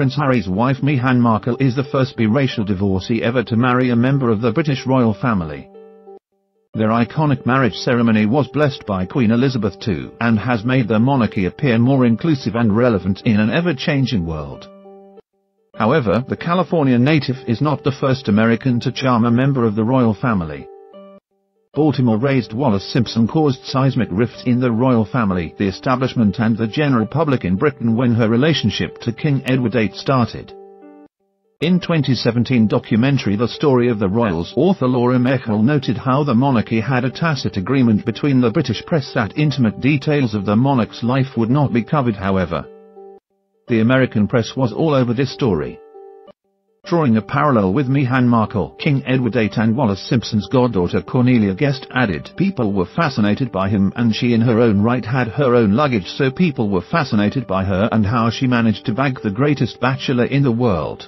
Prince Harry's wife Meghan Markle is the first biracial divorcee ever to marry a member of the British royal family. Their iconic marriage ceremony was blessed by Queen Elizabeth II and has made the monarchy appear more inclusive and relevant in an ever-changing world. However, the California native is not the first American to charm a member of the royal family. Baltimore-raised Wallis Simpson caused seismic rifts in the royal family, the establishment and the general public in Britain when her relationship to King Edward VIII started. In 2017 documentary The Story of the Royals author Laura Mechel noted how the monarchy had a tacit agreement between the British press that intimate details of the monarch's life would not be covered. However, the American press was all over this story. Drawing a parallel with Meghan Markle, King Edward VIII and Wallis Simpson's goddaughter Cornelia Guest added, "People were fascinated by him and she in her own right had her own luggage, so people were fascinated by her and how she managed to bag the greatest bachelor in the world."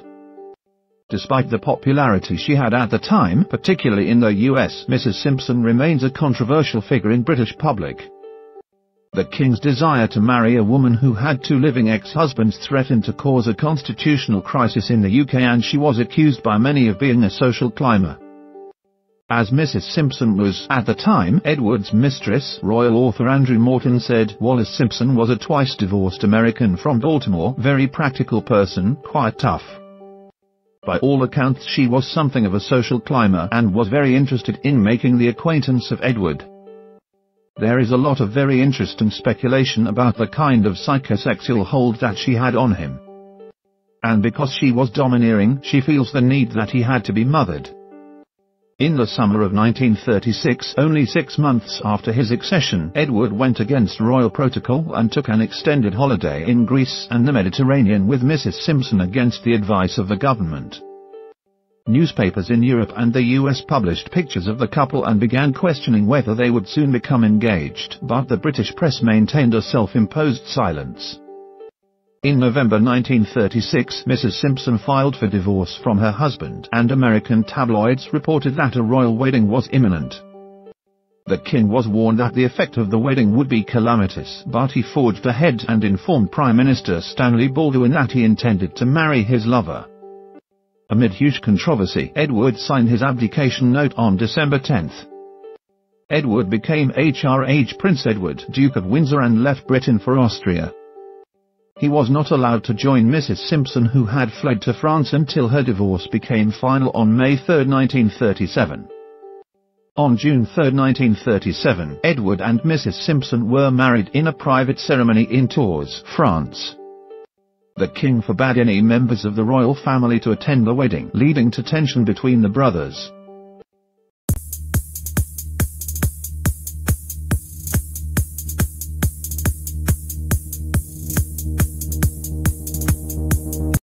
Despite the popularity she had at the time, particularly in the US, Mrs. Simpson remains a controversial figure in British public. The King's desire to marry a woman who had two living ex-husbands threatened to cause a constitutional crisis in the UK, and she was accused by many of being a social climber. As Mrs. Simpson was, at the time, Edward's mistress, royal author Andrew Morton said, "Wallis Simpson was a twice-divorced American from Baltimore, very practical person, quite tough. By all accounts she was something of a social climber and was very interested in making the acquaintance of Edward." There is a lot of very interesting speculation about the kind of psychosexual hold that she had on him. And because she was domineering, she feels the need that he had to be mothered. In the summer of 1936, only 6 months after his accession, Edward went against royal protocol and took an extended holiday in Greece and the Mediterranean with Mrs. Simpson against the advice of the government. Newspapers in Europe and the US published pictures of the couple and began questioning whether they would soon become engaged, but the British press maintained a self-imposed silence. In November 1936, Mrs. Simpson filed for divorce from her husband, and American tabloids reported that a royal wedding was imminent. The king was warned that the effect of the wedding would be calamitous, but he forged ahead and informed Prime Minister Stanley Baldwin that he intended to marry his lover. Amid huge controversy, Edward signed his abdication note on December 10. Edward became HRH Prince Edward, Duke of Windsor, and left Britain for Austria. He was not allowed to join Mrs. Simpson, who had fled to France, until her divorce became final on May 3, 1937. On June 3, 1937, Edward and Mrs. Simpson were married in a private ceremony in Tours, France. The king forbade any members of the royal family to attend the wedding, leading to tension between the brothers.